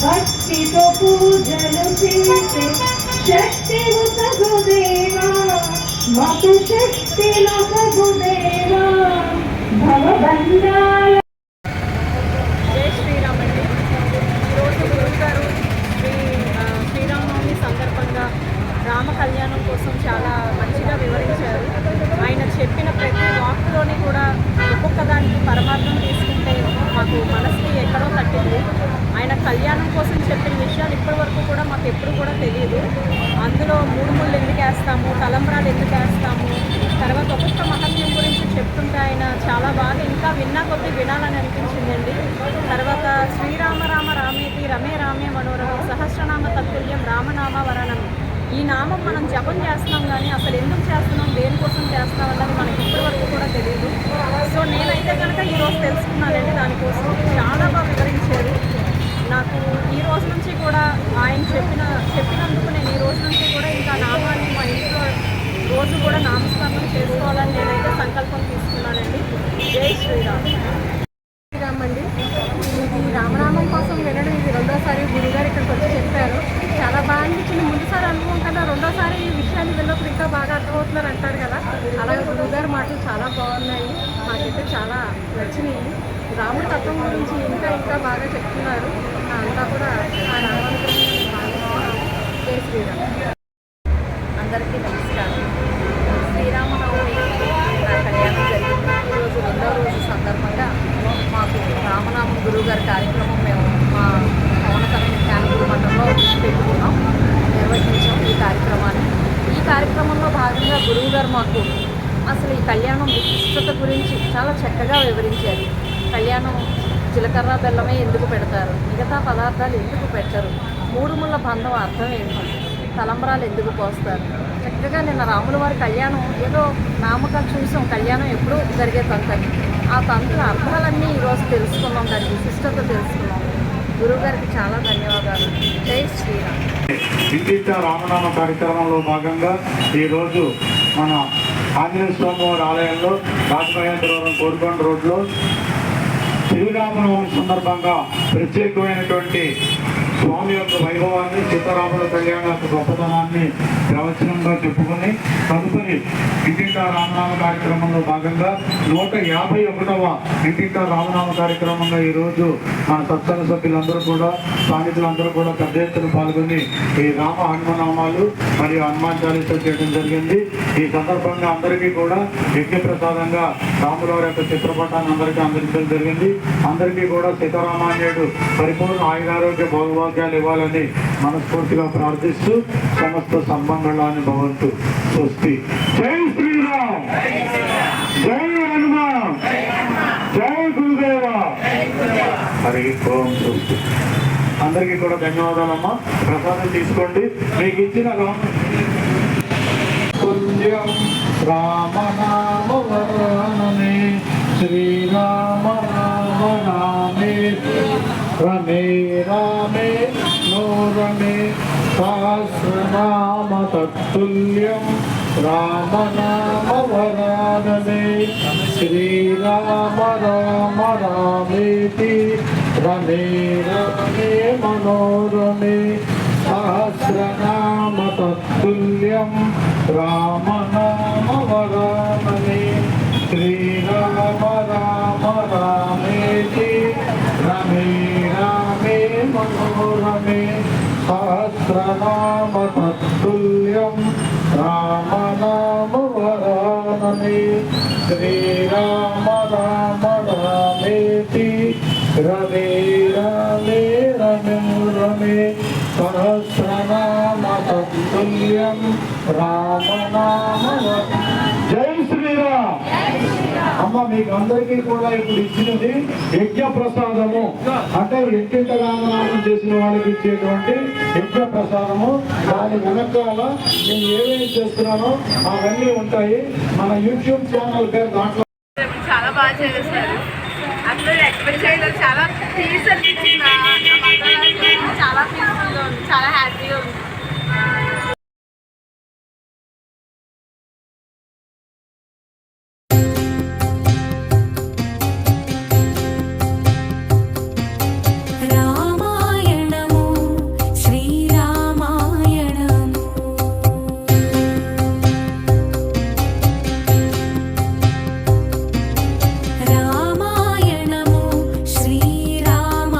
భక్తితో పూజలు చేసే శక్తి గుదేవా మాకు శక్తి గుదేవా భవబంధాల. జై శ్రీరామ్ అండి. ఈరోజు గురుగారు శ్రీరామనవమి సందర్భంగా రామ కళ్యాణం కోసం చాలా మంచిగా వివరించారు. ఆయన చెప్పిన ప్రతి వాక్లోని కూడా ఒక్కొక్క దానికి పరమార్థం తీసుకుంటే మాకు మనసుకి ఎక్కడో తట్టింది. ఆయన కళ్యాణం కోసం చెప్పిన విషయాలు ఇప్పటి వరకు కూడా మాకు ఎప్పుడు కూడా తెలియదు. అందులో మూడు ముళ్ళు ఎందుకు వేస్తాము, తలంబ్రాలు ఎందుకు వేస్తాము, తర్వాత ఒక్కొక్క మహత్యం గురించి చెప్తుంటే ఆయన చాలా బాగా ఇంకా విన్నా కొద్దీ వినాలని అనిపించిందండి. తర్వాత శ్రీరామ రామ రామేతి రమే రామే మనోరమే సహస్రనామ తత్తుల్యం రామనామ వరణం. ఈ నామం మనం జపం చేస్తున్నాం కానీ అసలు ఎందుకు చేస్తున్నాం, దేనికోసం చేస్తున్నాం అన్నది మనకి ఇప్పటి వరకు కూడా తెలియదు. సో నేనైతే కనుక ఈరోజు తెలుసుకున్నానండి. దానికోసం చాలా బాగా వివరించారు. నాకు ఈ రోజు నుంచి కూడా ఆయన చెప్పినందుకు నేను ఈ రోజు నుంచి కూడా ఇంకా నామాన్ని మా ఇంట్లో రోజు కూడా నామస్మరణం చేసుకోవాలని నేనైతే సంకల్పం తీసుకున్నానండి. జై శ్రీరామ్. శ్రీరామ్ అండి. ఈ రామనామం కోసం వినడం రెండోసారి గురుగారు ఇక్కడికి వచ్చి చెప్పారు. చాలా బాగా అనిపించింది. ముందుసారి అనుభవం కన్నా రెండోసారి ఈ విషయాన్ని వెళ్ళినప్పుడు ఇంకా బాగా అర్థమవుతున్నారు అంటారు కదా, అలాగే గురువుగారి మాటలు చాలా బాగున్నాయి. మాకైతే చాలా నచ్చినాయి. రాముడి తత్వం గురించి ఇంకా ఇంకా బాగా చెప్తున్నారు. అంతా కూడా ఆ రామానుజుని జై శ్రీరామ్. అందరికీ నమస్కారం. శ్రీరామనవమి నా కళ్యాణం జరిగింది. ఈరోజు 2వ రోజు సందర్భంగా మాకు రామనామం గురువుగారి కార్యక్రమం మేము మా పవనతనయ జ్ఞానగురు మఠంలో పెట్టుకున్నాం, నిర్వహించాం ఈ కార్యక్రమాన్ని. ఈ కార్యక్రమంలో భాగంగా గురువుగారు మాకు అసలు ఈ కళ్యాణం విశిష్టత గురించి చాలా చక్కగా వివరించారు. కళ్యాణం జీలకర్ర బెల్లమే ఎందుకు పెడతారు, మిగతా పదార్థాలు ఎందుకు పెట్టరు, మూడు ముళ్ళ బంధం అర్థం ఏంటి, తలంబరాలు ఎందుకు పోస్తారు. చక్కగా నిన్న రాముల వారి కళ్యాణం ఏదో నామకాలు చూసాం, కళ్యాణం ఎప్పుడూ జరిగే తంతని. ఆ తంతుల అర్థాలన్నీ ఈరోజు తెలుసుకున్నాం, దాని విశిష్టత తెలుసుకున్నాం. గురువుగారికి చాలా ధన్యవాదాలు. జై శ్రీరామ్. ఇంటింటా రామనామ కార్యక్రమంలో భాగంగా ఈరోజు మన ఆంజనేయ స్వామి వారి ఆలయంలో రాజమహేంద్రవరం కోరుకొండ రోడ్లో శ్రీరామనవమి సందర్భంగా ప్రత్యేకమైనటువంటి స్వామి యొక్క వైభవాన్ని, సీతారాముల కళ్యాణ యొక్క గొప్పతనాన్ని ప్రవచనంగా చెప్పుకొని తదుపరి ఇంటింటా రామనామ కార్యక్రమంలో భాగంగా 151వ ఇంటింటా రామనామ కార్యక్రమంగా ఈరోజు మన సత్సంగ సభ్యులందరూ కూడా, స్థానికులందరూ కూడా పెద్ద ఎత్తున పాల్గొని ఈ రామ హనుమనామాలు మరియు హనుమాన్ చాలీసా చేయడం జరిగింది. ఈ సందర్భంగా అందరికీ కూడా యజ్ఞప్రసాదంగా రాముల వారి యొక్క చిత్రపటాన్ని అందరికీ అందించడం జరిగింది. అందరికీ కూడా సీతారామాన్యుడు పరిపూర్ణ ఆయురారోగ్య భోగభాగ్యాలు ఇవ్వాలని మనస్ఫూర్తిగా ప్రార్థిస్తూ సమస్త సన్మంగళాన్ని భవంతు. స్వస్తి. జై శ్రీరామ్, జై హనుమాన్, జై గురుదేవ. హరి ఓం. స్వస్తి. అందరికీ కూడా ధన్యవాదాలమ్మా. ప్రసాదం తీసుకోండి. మీకు ఇచ్చిన పుణ్యం రామనామ వరాననే శ్రీరామ రామ రామే రమే రామే నో రమే సహస్రనామ తత్తుల్యం రామనామ వరాననే శ్రీరామ రామ రామేతి రమే రమే మనోరమే సహస్రనామ తత్తుల్యం రామనామ వరాననే శ్రీరామ రామ రామేతి రమే రామే మనోరమే సహస్రనామ తత్తుల్యం రామనామ వరాననే శ్రీరామ రామ రామేతి రమే రామే రమే సహస్రనామ తత్తుల్యం రామనామ. జై శ్రీరామ్. అమ్మ, మీకు అందరికీ కూడా ఇప్పుడు ఇచ్చినది యజ్ఞ ప్రసాదము, అంటే ఇంటింట రామనామం చేసిన వాళ్ళకి ఇచ్చేటువంటి యజ్ఞ ప్రసాదము. దాని వెనకాల నేను ఏమేమి చేస్తున్నానో అవన్నీ ఉంటాయి. మన యూట్యూబ్ ఛానల్ పేరు దాంట్లో. చాలా బాగా చేశారు. అసలు ఎక్స్పెక్ట్ చేయలేదు. చాలా పీస్ అనిపించింది. చాలా పీస్ఫుల్గా ఉంది, చాలా హ్యాపీగా ఉంది. రామాయణము శ్రీరామ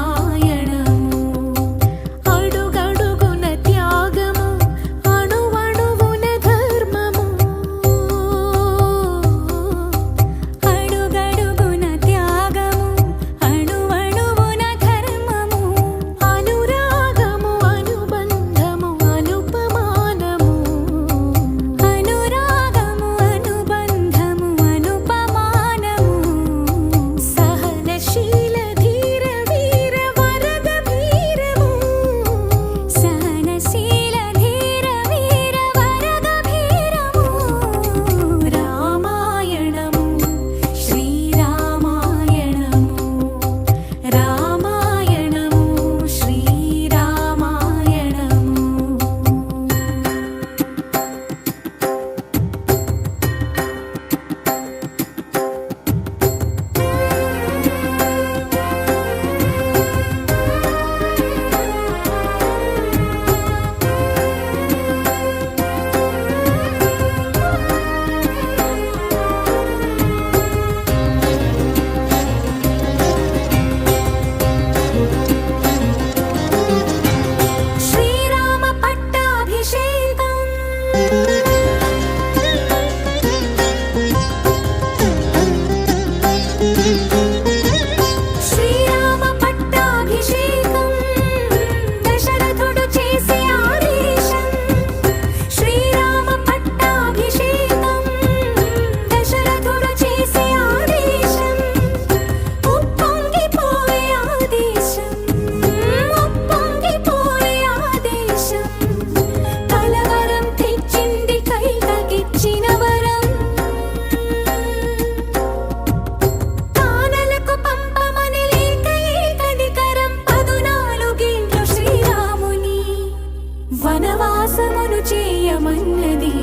వనవాసమును చేయమన్నది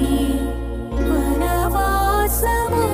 వనవాసము